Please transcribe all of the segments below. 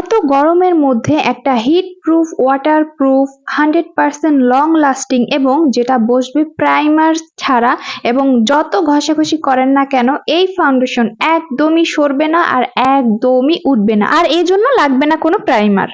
এত গরমের মধ্যে একটা heat proof, water proof, 100% long lasting এবং যেটা বসবে প্রাইমার ছাড়া এবং যত ঘষাঘষি করেন না কেন এই ফাউন্ডেশন একদমই সরবে না আর একদমই উঠবে না, আর এই জন্য লাগবে না কোনো প্রাইমার।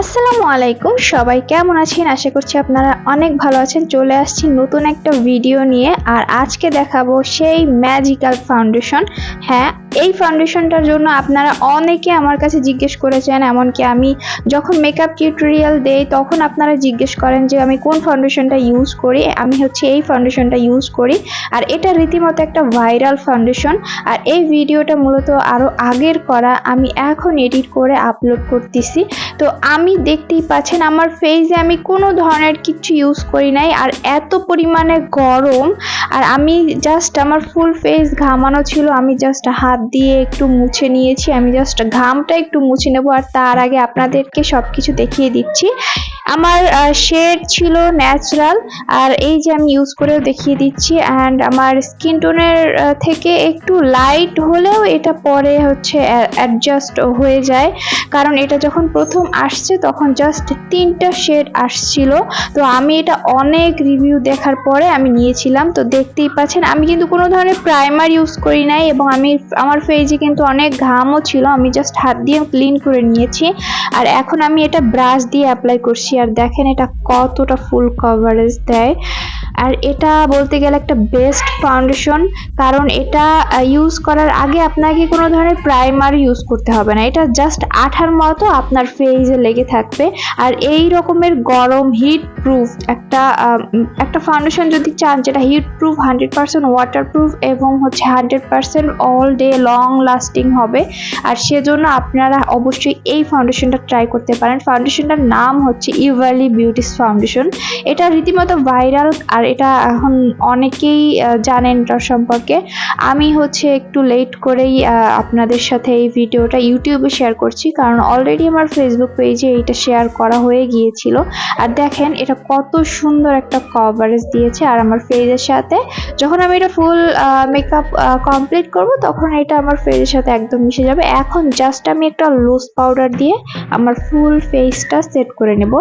আসসালামু আলাইকুম, সবাই কেমন আছেন? আশা করছি আপনারা অনেক ভালো আছেন। চলে আসছি নতুন একটা ভিডিও নিয়ে, আর আজকে দেখাবো সেই ম্যাজিক্যাল ফাউন্ডেশন। হ্যাঁ, এই ফাউন্ডেশনটার জন্য আপনারা অনেকে আমার কাছে জিজ্ঞেস করেছেন, এমনকি আমি যখন মেকআপ টিউটোরিয়াল দেই তখন আপনারা জিজ্ঞেস করেন যে আমি কোন ফাউন্ডেশনটা ইউজ করি। আমি হচ্ছে এই ফাউন্ডেশনটা ইউজ করি, আর এটা রীতিমতো একটা ভাইরাল ফাউন্ডেশন। আর এই ভিডিওটা মূলত আরও আগের করা, আমি এখন এডিট করে আপলোড করতেছি। তো আমি দেখতেই পাচ্ছেন আমার ফেসে আমি কোনো ধরনের কিছু ইউজ করি নাই, আর এত পরিমাণে গরম, আর আমি জাস্ট আমার ফুল ফেস ঘামানো ছিল, আমি জাস্ট হাত দিয়ে একটু মুছে নিয়েছি। আমি জাস্ট ঘামটা একটু মুছে নেব, আর তার আগে আপনাদেরকে সবকিছু দেখিয়ে দিচ্ছি। আমার শেড ছিল ন্যাচারাল, আর এই যে আমি ইউজ করেও দেখিয়ে দিচ্ছি। অ্যান্ড আমার স্কিন টোনের থেকে একটু লাইট হলেও এটা পরে হচ্ছে অ্যাডজাস্ট হয়ে যায়, কারণ এটা যখন প্রথম আসছে তখন জাস্ট 3টা শেড আসছিল। তো আমি এটা অনেক রিভিউ দেখার পরে আমি নিয়েছিলাম। তো দেখতেই পাচ্ছেন আমি কিন্তু কোনো ধরনের প্রাইমার ইউজ করি নাই, এবং আমার ফেসে কিন্তু অনেক ঘামও ছিল, আমি জাস্ট হাত দিয়ে ক্লিন করে নিয়েছি। আর এখন আমি এটা ব্রাশ দিয়ে অ্যাপ্লাই করছি, আর দেখেন এটা কতটা ফুল কভারেজ দেয়। আর এটা বলতে গেলে একটা বেস্ট ফাউন্ডেশন, কারণ এটা ইউজ করার আগে আপনাকে কোনো ধরনের প্রাইমার ইউজ করতে হবে না। এটা জাস্ট আঠার মতো আপনার ফেসে লেগে থাকবে। আর এই রকমের গরম হিট প্রুফ একটা ফাউন্ডেশন যদি চান যেটা হিট প্রুফ, 100% ওয়াটার প্রুফ এবং হচ্ছে 100% অল ডে লং লাস্টিং হবে, আর সেজন্য আপনারা অবশ্যই এই ফাউন্ডেশনটা ট্রাই করতে পারেন। ফাউন্ডেশনটার নাম হচ্ছে ইভালি বিউটিস ফাউন্ডেশন। এটা রীতিমতো ভাইরাল, আর এটা এখন অনেকেই জানেন এটার সম্পর্কে। আমি হচ্ছে একটু লেট করেই আপনাদের সাথে এই ভিডিওটা ইউটিউবে শেয়ার করছি, কারণ অলরেডি আমার ফেসবুক পেজে এটা শেয়ার করা হয়ে গিয়েছিল। আর দেখেন এটা কত সুন্দর একটা কভারেজ দিয়েছে, আর আমার ফেসের সাথে যখন আমি এটা ফুল মেকআপ কমপ্লিট করব তখন এটা আমার ফেসের সাথে একদম মিশে যাবে। এখন জাস্ট আমি একটা লুজ পাউডার দিয়ে আমার ফুল ফেসটা সেট করে নেব।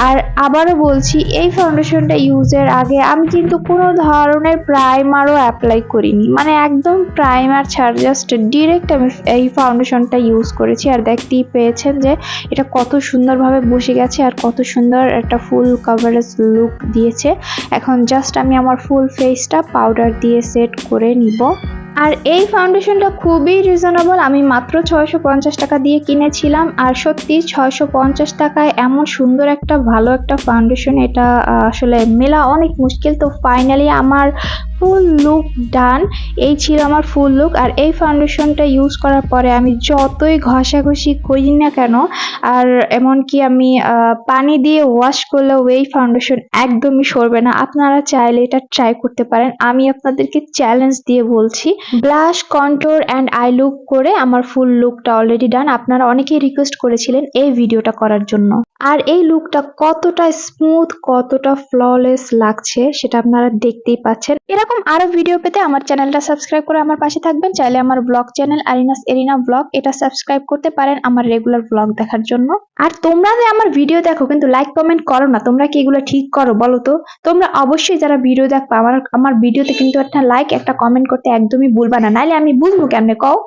আর আবারও বলছি, এই ফাউন্ডেশনটা ইউজের আগে আমি কিন্তু কোনো ধরনের প্রাইমারও অ্যাপ্লাই করিনি, মানে একদম প্রাইমার ছাড়া জাস্ট ডিরেক্ট আমি এই ফাউন্ডেশনটা ইউজ করেছি। আর দেখতেই পেয়েছেন যে এটা কত সুন্দরভাবে বসে গেছে, আর কত সুন্দর একটা ফুল কভারেজ লুক দিয়েছে। এখন জাস্ট আমি আমার ফুল ফেসটা পাউডার দিয়ে সেট করে নিব। আর এই ফাউন্ডেশনটা খুবই রিজনেবল, আমি মাত্র 650 টাকা দিয়ে কিনেছিলাম। আর সত্যি 650 টাকায় এমন সুন্দর একটা ভালো একটা ফাউন্ডেশন এটা আসলে মেলা অনেক মুশকিল। তো ফাইনালি আমার ফুল লুক ডান, এই ছিল আমার ফুল লুক। আর এই ফাউন্ডেশনটা ইউজ করার পরে আমি যতই ঘষাঘষি করি না কেন, আর এমনকি আমি পানি দিয়ে ওয়াশ করলেও এই ফাউন্ডেশন একদমই সরবে না। আপনারা চাইলে এটা ট্রাই করতে পারেন, আমি আপনাদেরকে চ্যালেঞ্জ দিয়ে বলছি। Blush, contour and I look করে আমার ফুল লুকটা অলরেডি ডান। আপনারা অনেকেই রিকোয়েস্ট করেছিলেন এই ভিডিওটা করার জন্য। আর এই লুকটা কতটা স্মুথ, কতটা ফ্ললেস লাগছে সেটা আপনারা দেখতেই পাচ্ছেন। এরকম আরো ভিডিও পেতে আমার চ্যানেলটা সাবস্ক্রাইব করে আমার পাশে থাকবেন। চাইলে আমার ব্লগ চ্যানেল আরিনাস এরিনা ব্লগ এটা সাবস্ক্রাইব করতে পারেন আমার রেগুলার ব্লগ দেখার জন্য। আর তোমরা যে আমার ভিডিও দেখো কিন্তু লাইক কমেন্ট করো না, তোমরা কি এগুলো ঠিক করো বলো তো? তোমরা অবশ্যই যারা ভিডিও দেখো আমার ভিডিওতে কিন্তু একটা লাইক একটা কমেন্ট করতে একদমই ভুলবা না, নাইলে আমি বুঝবো কেমনে কও।